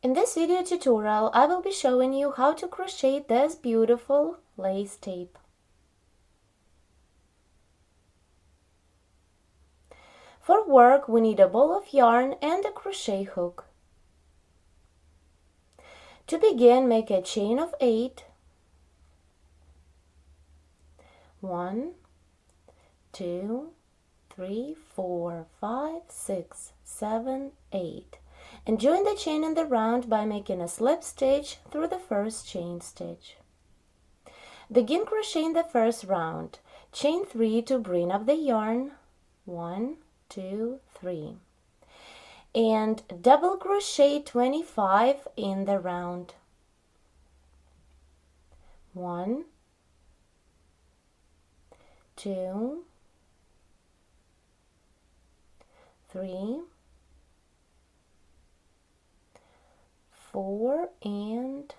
In this video tutorial, I will be showing you how to crochet this beautiful lace tape. For work, we need a ball of yarn and a crochet hook. To begin, make a chain of 8. 1, 2, 3, 4, 5, 6, 7, 8. And join the chain in the round by making a slip stitch through the first chain stitch. Begin crocheting the first round. Chain 3 to bring up the yarn. 1, 2, 3. And double crochet 25 in the round. 1, 2, 3, 4, and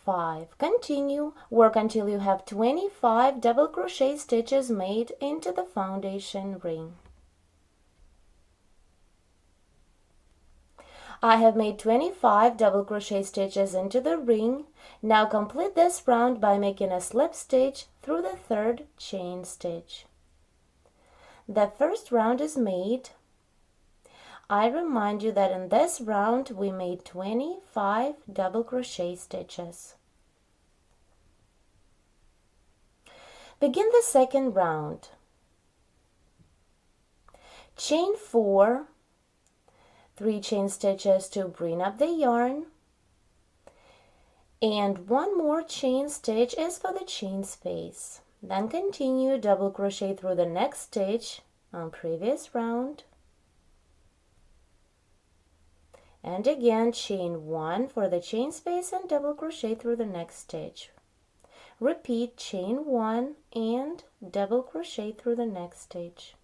5. Continue. Work until you have 25 double crochet stitches made into the foundation ring. I have made 25 double crochet stitches into the ring. Now complete this round by making a slip stitch through the third chain stitch. The first round is made. I remind you that in this round we made 25 double crochet stitches. Begin the second round. Chain 4, 3 chain stitches to bring up the yarn, and 1 more chain stitch is for the chain space. Then continue double crochet through the next stitch on previous round, and again chain 1 for the chain space and double crochet through the next stitch. Repeat chain 1 and double crochet through the next stitch.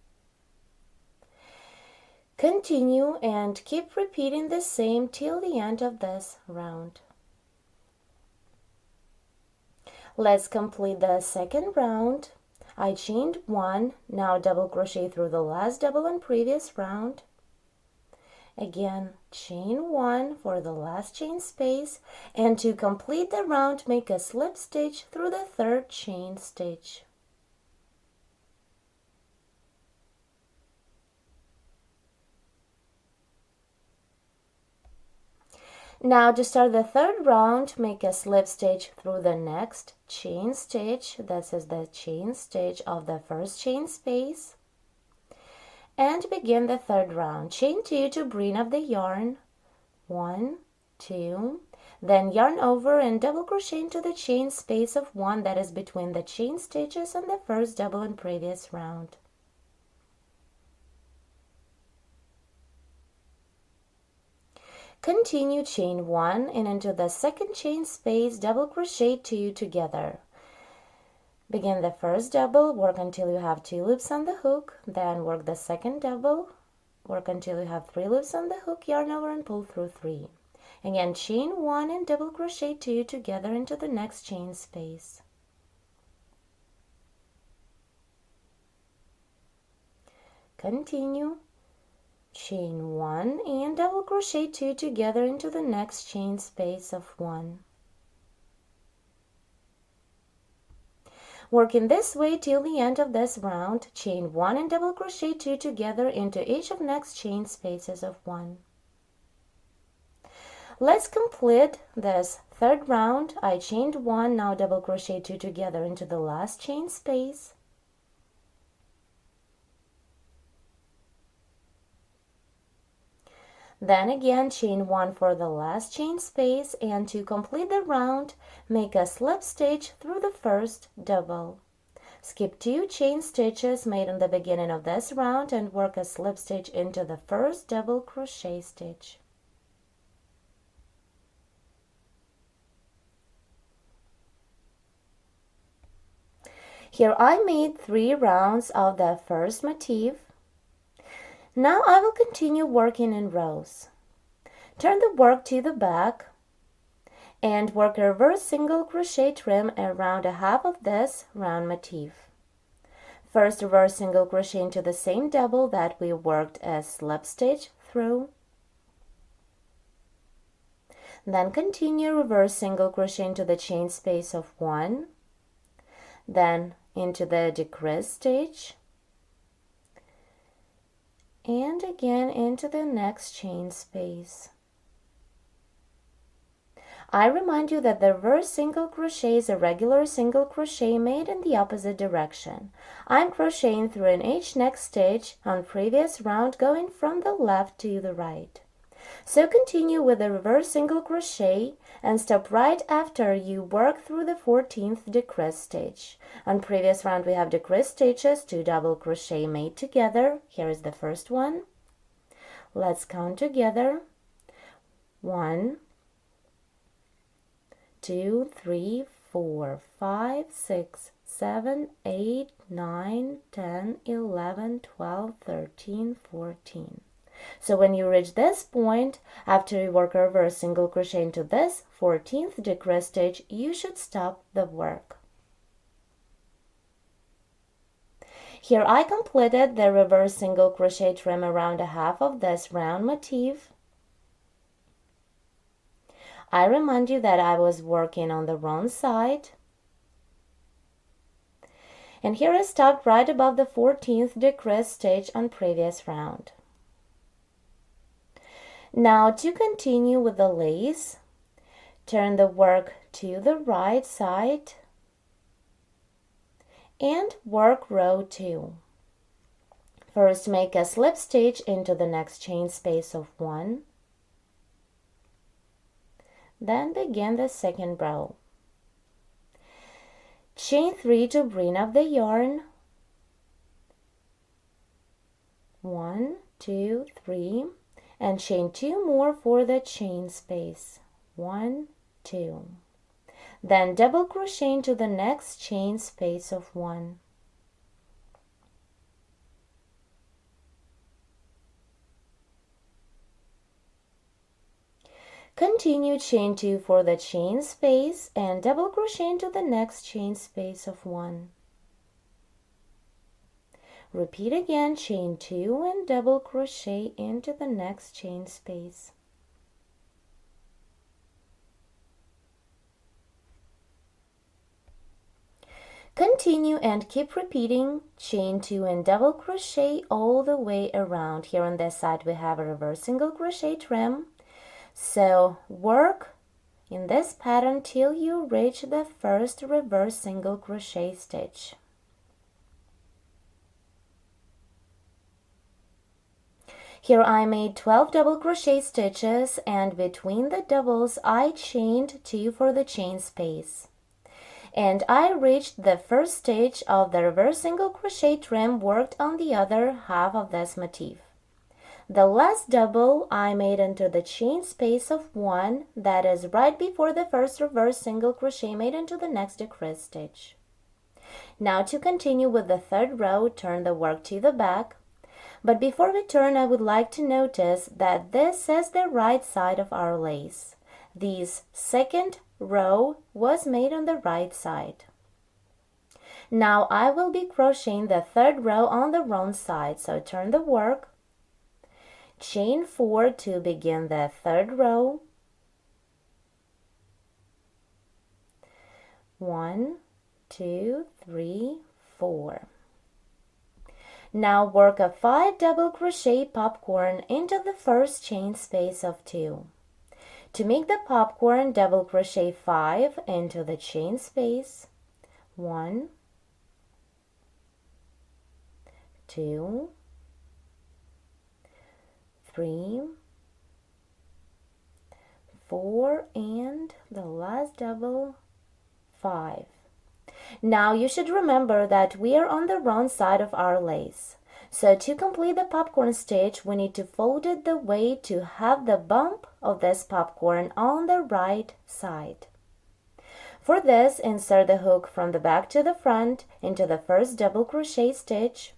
Continue and keep repeating the same till the end of this round. Let's complete the second round. I chained 1, now double crochet through the last double in previous round. Again, chain 1 for the last chain space, and to complete the round, make a slip stitch through the third chain stitch. Now to start the third round, make a slip stitch through the next chain stitch. This is the chain stitch of the first chain space. And begin the third round. Chain 2 to bring up the yarn. 1, 2. Then yarn over and double crochet into the chain space of 1 that is between the chain stitches and the first double in previous round. Continue chain 1 and into the second chain space, double crochet 2 together. Begin the first double, work until you have 2 loops on the hook, then work the second double, work until you have 3 loops on the hook, yarn over and pull through 3. Again, chain 1 and double crochet 2 together into the next chain space. Continue. Chain 1 and double crochet 2 together into the next chain space of 1. Work in this way till the end of this round. Chain 1 and double crochet 2 together into each of next chain spaces of 1. Let's complete this third round. I chained 1, now double crochet 2 together into the last chain space. Then again chain 1 for the last chain space, and to complete the round, make a slip stitch through the first double. Skip 2 chain stitches made in the beginning of this round and work a slip stitch into the first double crochet stitch. Here I made 3 rounds of the first motif. Now I will continue working in rows. Turn the work to the back and work a reverse single crochet trim around a half of this round motif. First reverse single crochet into the same double that we worked a slip stitch through. Then continue reverse single crochet into the chain space of 1, then into the decrease stitch, and again into the next chain space. I remind you that the reverse single crochet is a regular single crochet made in the opposite direction. I'm crocheting through in each next stitch on previous round, going from the left to the right. So continue with the reverse single crochet and stop right after you work through the 14th decrease stitch. On previous round we have decrease stitches, 2 double crochet made together. Here is the first one. Let's count together. 1, 2, 3, 4, 5, 6, 7, 8, 9, 10, 11, 12, 13, 14. So when you reach this point, after you work a reverse single crochet into this 14th decrease stitch, you should stop the work. Here I completed the reverse single crochet trim around a half of this round motif. I remind you that I was working on the wrong side. And here I stopped right above the 14th decrease stitch on previous round. Now to continue with the lace, turn the work to the right side and work row 2. First make a slip stitch into the next chain space of 1. Then begin the second row. Chain 3 to bring up the yarn. 1, 2, 3, and chain 2 more for the chain space. 1, 2. Then double crochet into the next chain space of 1. Continue chain 2 for the chain space and double crochet into the next chain space of 1. Repeat again, chain 2 and double crochet into the next chain space. Continue and keep repeating, chain 2 and double crochet all the way around. Here on this side we have a reverse single crochet trim. So work in this pattern till you reach the first reverse single crochet stitch. Here I made 12 double crochet stitches, and between the doubles I chained 2 for the chain space. And I reached the first stitch of the reverse single crochet trim worked on the other half of this motif. The last double I made into the chain space of 1, that is right before the first reverse single crochet made into the next decrease stitch. Now to continue with the third row, turn the work to the back. But before we turn, I would like to notice that this is the right side of our lace. This second row was made on the right side. Now I will be crocheting the third row on the wrong side, so turn the work. Chain 4 to begin the third row. 1, 2, 3, 4. Now work a 5 double crochet popcorn into the first chain space of 2. To make the popcorn, double crochet 5 into the chain space. 1, 2, 3, 4, and the last double 5. Now you should remember that we are on the wrong side of our lace. So to complete the popcorn stitch, we need to fold it the way to have the bump of this popcorn on the right side. For this, insert the hook from the back to the front into the first double crochet stitch.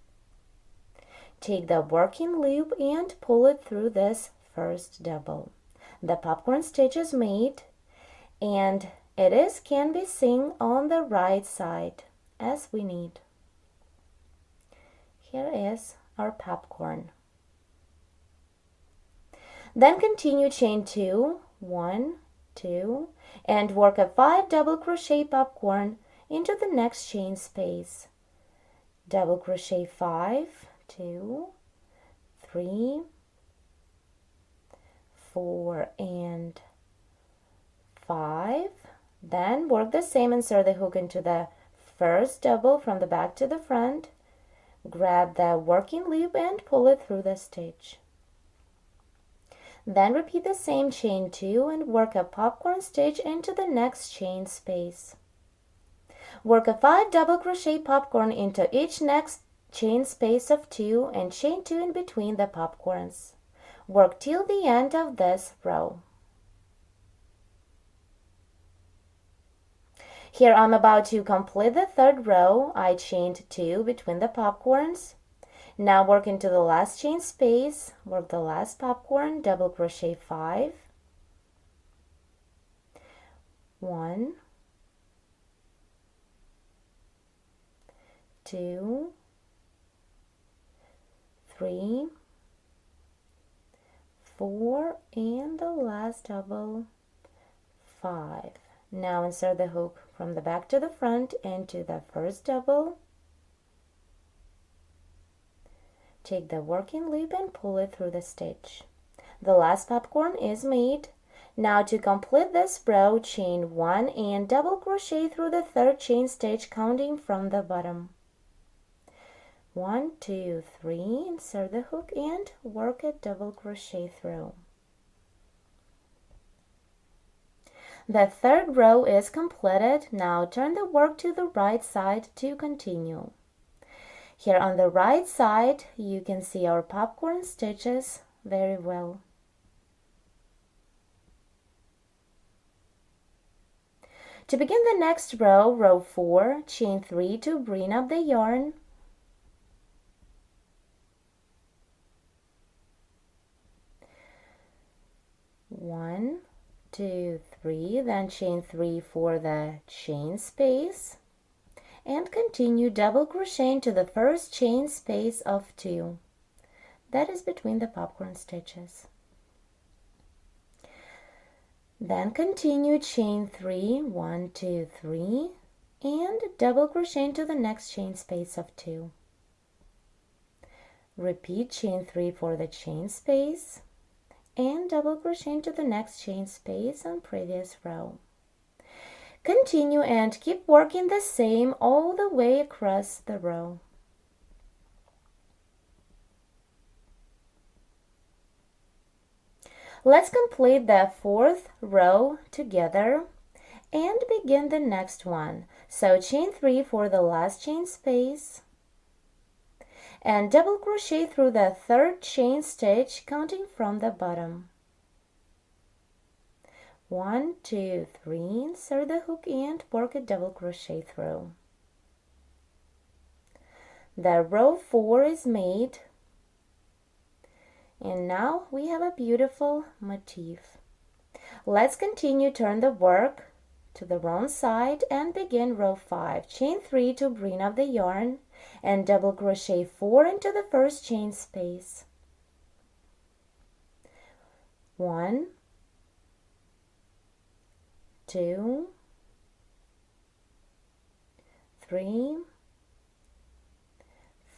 Take the working loop and pull it through this first double. The popcorn stitch is made, and can be seen on the right side as we need. Here is our popcorn. Then continue chain 2, 1, 2, and work a 5 double crochet popcorn into the next chain space. Double crochet 5, 2, 3, 4, and 5. Then work the same, insert the hook into the first double from the back to the front, grab the working loop and pull it through the stitch. Then repeat the same, chain 2, and work a popcorn stitch into the next chain space. Work a 5 double crochet popcorn into each next chain space of 2 and chain 2 in between the popcorns. Work till the end of this row. Here I'm about to complete the third row. I chained 2 between the popcorns. Now work into the last chain space, work the last popcorn, double crochet 5, 1, 2, 3, 4, and the last double, 5. Now insert the hook from the back to the front into the first double. Take the working loop and pull it through the stitch. The last popcorn is made. Now to complete this row, chain 1 and double crochet through the third chain stitch, counting from the bottom. 1, 2, 3, insert the hook and work a double crochet through. The third row is completed. Now turn the work to the right side to continue. Here on the right side, you can see our popcorn stitches very well. To begin the next row, row 4, chain 3 to bring up the yarn. One, 2, 3, then chain 3 for the chain space. And continue double crochet into the first chain space of 2. That is between the popcorn stitches. Then continue chain 3, 1, 2, 3, and double crochet into the next chain space of 2. Repeat chain 3 for the chain space, and double crochet into the next chain space on previous row. Continue and keep working the same all the way across the row. Let's complete the fourth row together and begin the next one. So chain 3 for the last chain space and double crochet through the third chain stitch, counting from the bottom. 1, 2, 3, insert the hook and work a double crochet through. The row 4 is made, and now we have a beautiful motif. Let's continue, turn the work to the wrong side and begin row 5. Chain 3 to bring up the yarn and double crochet 4 into the first chain space. 1, 2, 3,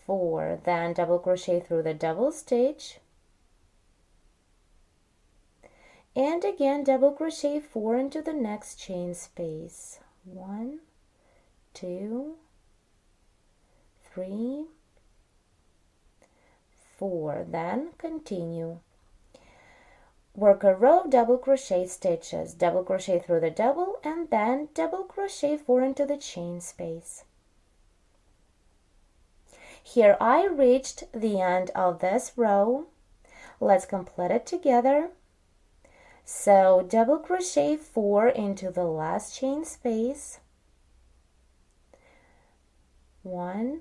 4. Then double crochet through the double stitch, and again double crochet 4 into the next chain space. 1, 2, 3, 4. Then continue. Work a row of double crochet stitches, double crochet through the double, and then double crochet 4 into the chain space. Here I reached the end of this row. Let's complete it together. So double crochet 4 into the last chain space. 1,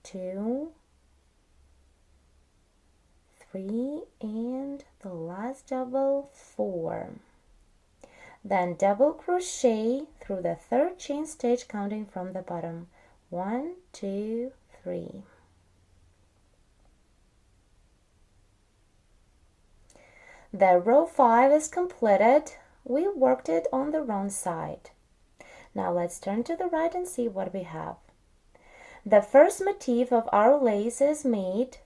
2, 3, and the last double, 4. Then double crochet through the third chain stitch, counting from the bottom. 1, 2, 3. The row 5 is completed. We worked it on the wrong side. Now let's turn to the right and see what we have. The first motif of our lace is made.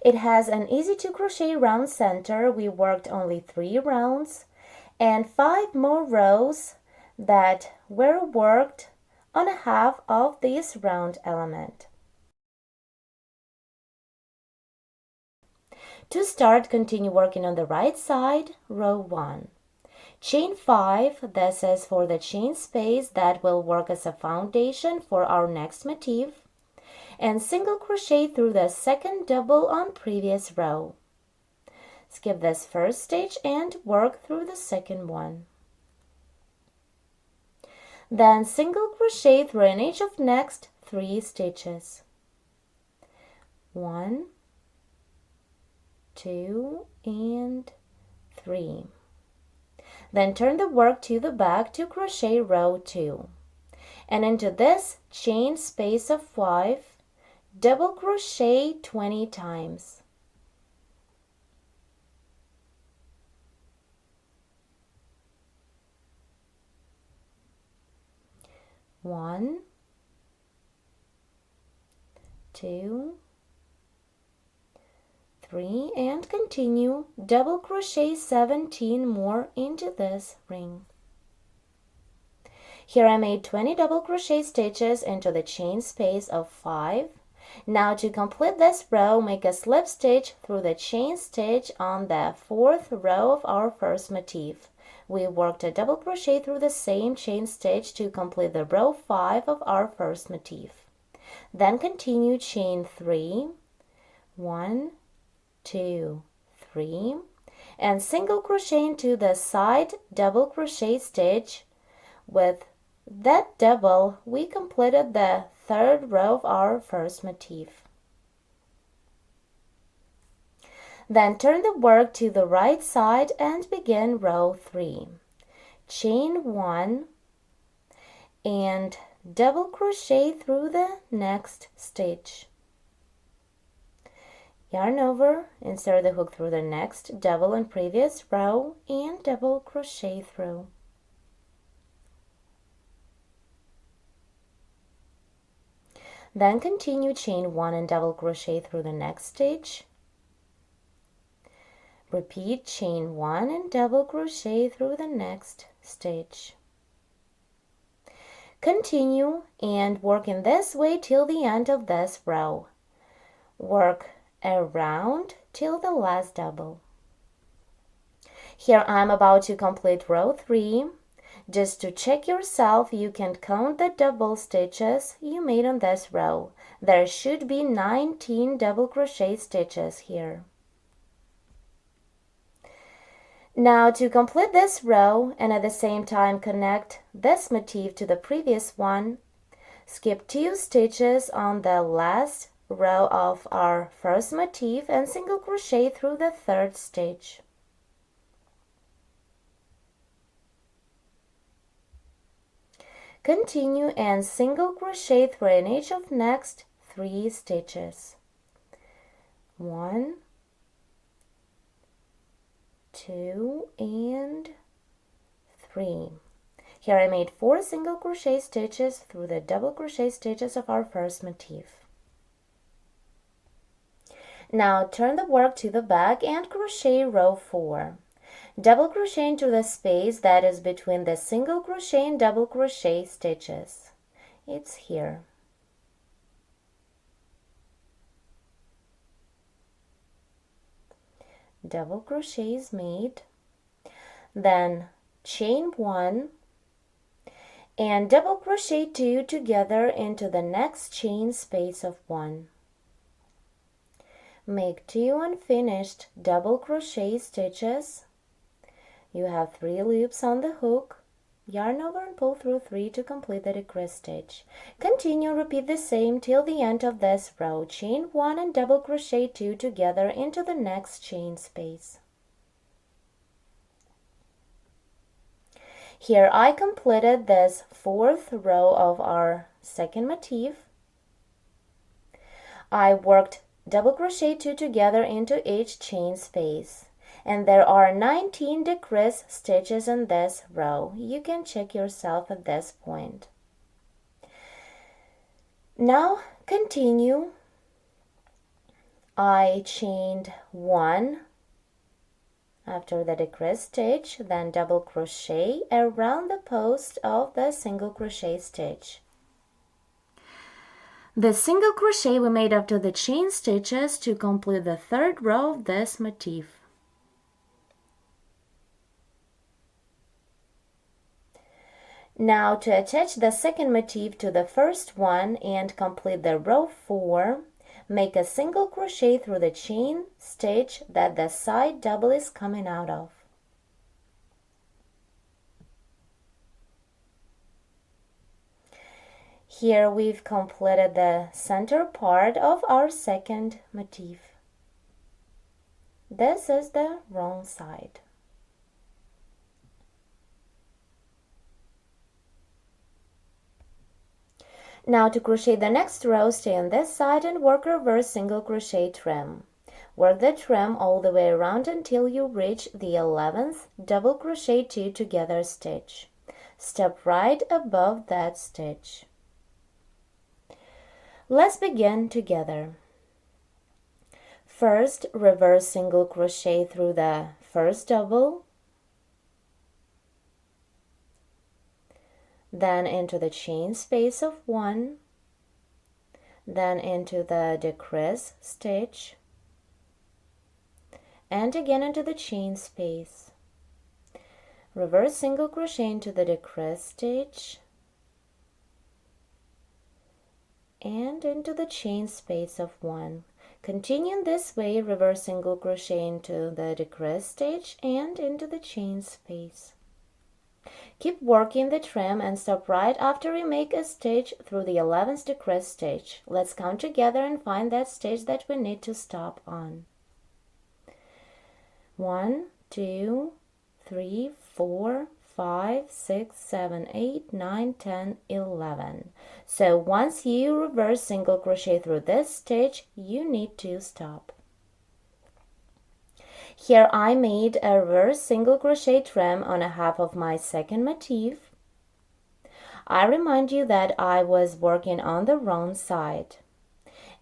It has an easy to crochet round center. We worked only 3 rounds and 5 more rows that were worked on a half of this round element. To start, continue working on the right side, row 1. Chain 5, this is for the chain space that will work as a foundation for our next motif, and single crochet through the second double on previous row. Skip this first stitch and work through the second one. Then single crochet through in each of next 3 stitches. 1, 2, and 3. Then turn the work to the back to crochet row 2. And into this chain space of 5, double crochet 20 times. One, 2, 3, and continue. Double crochet 17 more into this ring. Here I made 20 double crochet stitches into the chain space of 5. Now to complete this row, make a slip stitch through the chain stitch on the 4th row of our first motif. We worked a double crochet through the same chain stitch to complete the row 5 of our first motif. Then continue chain 3, 1, 2, 3, and single crochet into the side double crochet stitch. With that double, we completed the 3rd row of our first motif. Then turn the work to the right side and begin row 3. Chain 1 and double crochet through the next stitch. Yarn over, insert the hook through the next double in previous row and double crochet through. Then continue chain 1 and double crochet through the next stitch. Repeat chain 1 and double crochet through the next stitch. Continue and work in this way till the end of this row. Work around till the last double. Here I'm about to complete row 3. Just to check yourself, you can count the double stitches you made on this row. There should be 19 double crochet stitches here. Now to complete this row and at the same time connect this motif to the previous one, skip 2 stitches on the last row of our first motif and single crochet through the 3rd stitch. Continue and single crochet through in each of next 3 stitches. 1, 2, and 3. Here I made 4 single crochet stitches through the double crochet stitches of our first motif. Now turn the work to the back and crochet row 4. Double crochet into the space that is between the single crochet and double crochet stitches. It's here. Double crochet is made. Then chain 1 and double crochet 2 together into the next chain space of 1. Make 2 unfinished double crochet stitches. You have 3 loops on the hook. Yarn over and pull through 3 to complete the decrease stitch. Continue, repeat the same till the end of this row. Chain 1 and double crochet 2 together into the next chain space. Here I completed this 4th row of our second motif. I worked double crochet 2 together into each chain space. And there are 19 decrease stitches in this row. You can check yourself at this point. Now continue. I chained 1 after the decrease stitch, then double crochet around the post of the single crochet stitch. The single crochet we made after the chain stitches to complete the third row of this motif. Now to attach the second motif to the first one and complete the row 4, make a single crochet through the chain stitch that the side double is coming out of. Here we've completed the center part of our second motif. This is the wrong side. Now to crochet the next row, stay on this side and work reverse single crochet trim. Work the trim all the way around until you reach the 11th double crochet 2 together stitch. Step right above that stitch. Let's begin together. First, reverse single crochet through the first double, then into the chain space of 1, then into the decrease stitch, and again into the chain space. Reverse single crochet into the decrease stitch, and into the chain space of 1. Continue this way, reverse single crochet into the decrease stitch and into the chain space. Keep working the trim and stop right after you make a stitch through the 11th decrease stitch. Let's count together and find that stitch that we need to stop on. 1, 2, 3, 4, 5, 6, 7, 8, 9, 10, 11. So once you reverse single crochet through this stitch, you need to stop. Here I made a reverse single crochet trim on a half of my second motif. I remind you that I was working on the wrong side,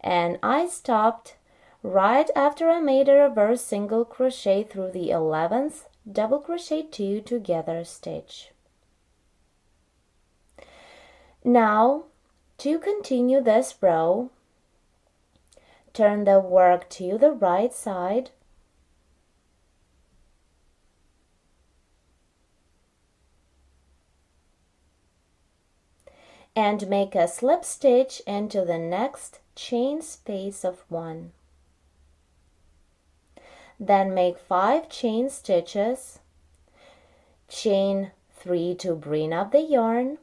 and I stopped right after I made a reverse single crochet through the 11th double crochet 2 together stitch. Now to continue this row, turn the work to the right side, and make a slip stitch into the next chain space of 1. Then make 5 chain stitches, chain 3 to bring up the yarn,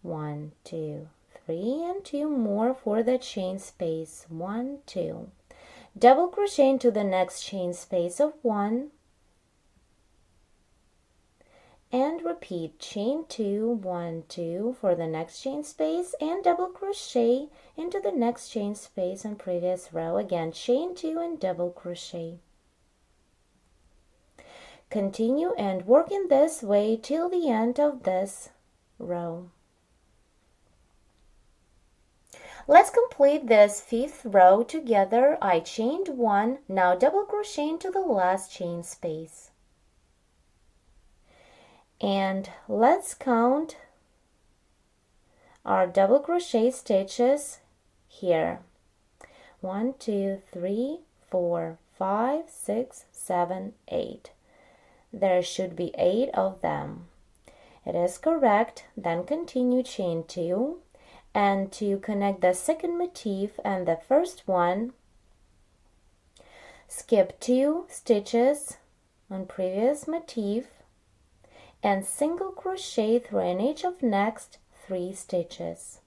one, 2, 3, and 2 more for the chain space, 1, 2. Double crochet into the next chain space of 1, and repeat chain 2, 1, 2 for the next chain space, and double crochet into the next chain space in previous row. Again, chain 2 and double crochet. Continue and work in this way till the end of this row. Let's complete this 5th row together. I chained 1, now double crochet into the last chain space. And let's count our double crochet stitches here. 1, 2, 3, 4, 5, 6, 7, 8. There should be 8 of them. It is correct. Then continue chain 2, and to connect the second motif and the first one, skip 2 stitches on previous motif and single crochet through in each of next 3 stitches.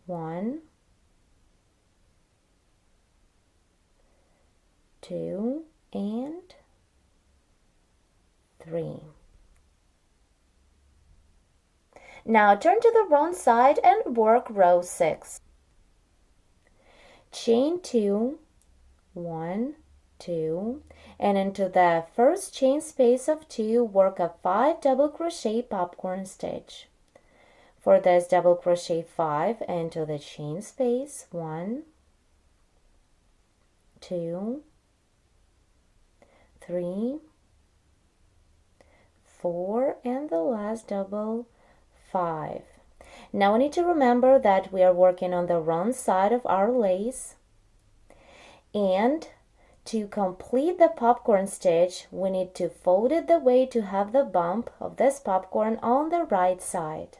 1, 2, and 3. Now turn to the wrong side and work row 6. Chain 2, 1, 2, and into the first chain space of 2, work a 5 double crochet popcorn stitch. For this, double crochet 5 into the chain space, 1, 2, 3, 4, and the last double 5. Now we need to remember that we are working on the wrong side of our lace, and to complete the popcorn stitch we need to fold it the way to have the bump of this popcorn on the right side.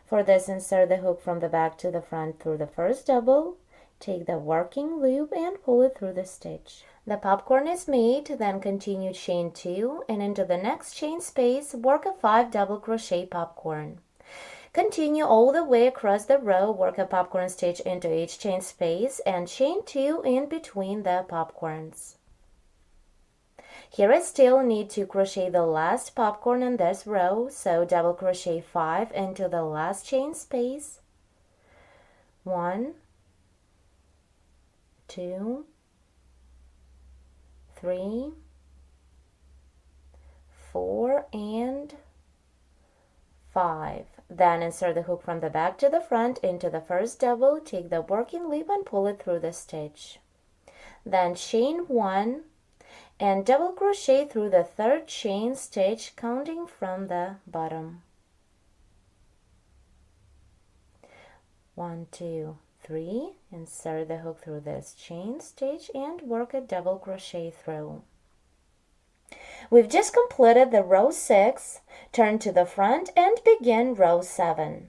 For this, insert the hook from the back to the front through the first double, take the working loop and pull it through the stitch. The popcorn is made, then continue chain 2 and into the next chain space work a 5 double crochet popcorn. Continue all the way across the row, work a popcorn stitch into each chain space and chain 2 in between the popcorns. Here I still need to crochet the last popcorn in this row, so double crochet 5 into the last chain space. 1, 2, 3, 4, and 5. Then insert the hook from the back to the front into the first double, take the working loop and pull it through the stitch. Then chain 1 and double crochet through the third chain stitch, counting from the bottom. 1, 2, 3, insert the hook through this chain stitch and work a double crochet through. We've just completed the row 6. Turn to the front and begin row 7.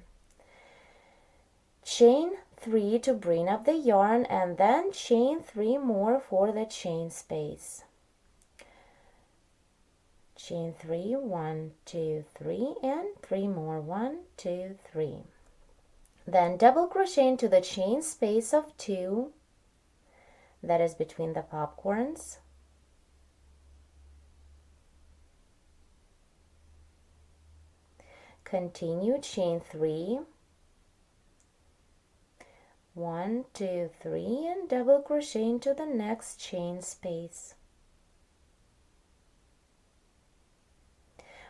Chain 3 to bring up the yarn and then chain 3 more for the chain space. Chain 3, 1, 2, 3, and 3 more, 1, 2, 3. Then double crochet into the chain space of 2, that is between the popcorns. Continue chain 3, 1, 2, 3, and double crochet into the next chain space.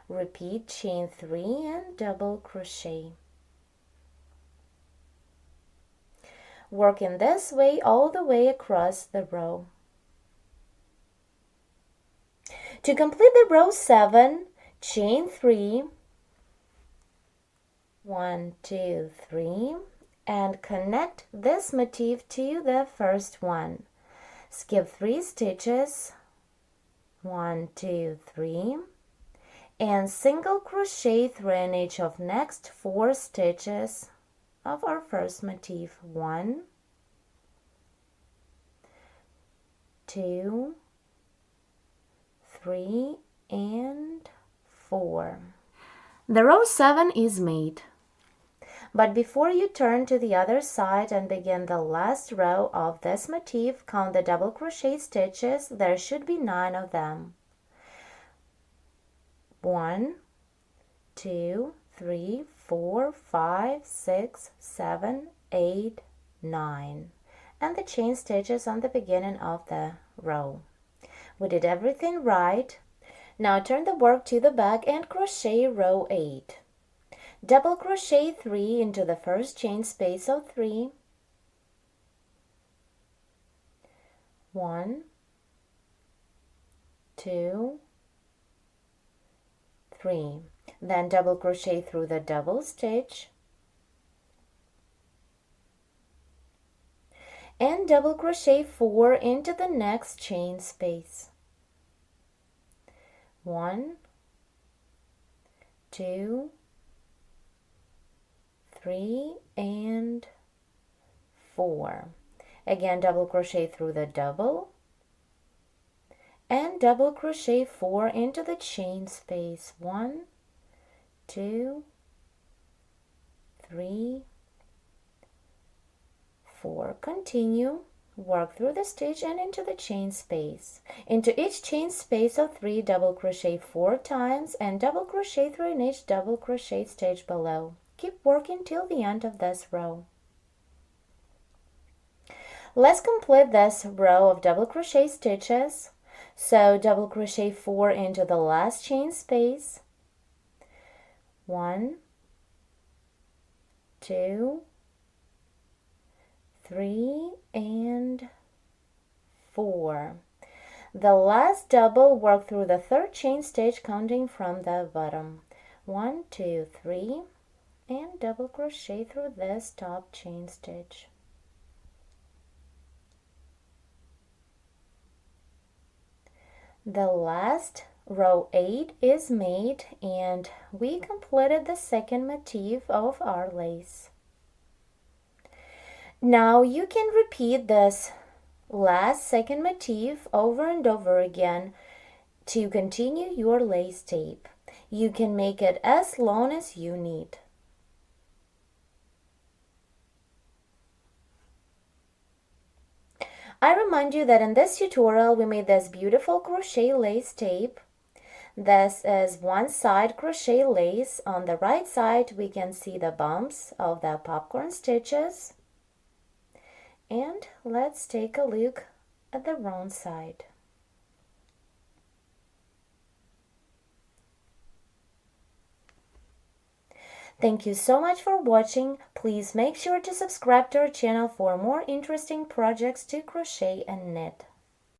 Repeat chain 3 and double crochet. Work in this way all the way across the row. To complete the row 7, chain 3, 1, 2, 3, and connect this motif to the first one. Skip 3 stitches, 1, 2, 3, and single crochet through in each of next 4 stitches of our first motif. 1, 2, 3, and 4. The row 7 is made. But before you turn to the other side and begin the last row of this motif, count the double crochet stitches. There should be 9 of them. 1, 2, 3, 4, 5, 6, 7, 8, 9. And the chain stitches on the beginning of the row. We did everything right. Now turn the work to the back and crochet row 8. Double crochet 3 into the first chain space of 3. 1, 2, 3. Then double crochet through the double stitch and double crochet 4 into the next chain space. 1, 2, 3, and 4. Again, double crochet through the double and double crochet 4 into the chain space. 1, 2, 3, 4. Continue, work through the stitch and into the chain space. Into each chain space of 3, double crochet 4 times and double crochet through in each double crochet stitch below. Keep working till the end of this row. Let's complete this row of double crochet stitches. So double crochet 4 into the last chain space. 1, 2, 3, and 4. The last double, work through the third chain stitch counting from the bottom. 1, 2, 3, and double crochet through this top chain stitch. The last row 8 is made, and we completed the second motif of our lace. Now you can repeat this last second motif over and over again to continue your lace tape. You can make it as long as you need. I remind you that in this tutorial we made this beautiful crochet lace tape. This is one side crochet lace. On the right side we can see the bumps of the popcorn stitches. And let's take a look at the wrong side. Thank you so much for watching. Please make sure to subscribe to our channel for more interesting projects to crochet and knit.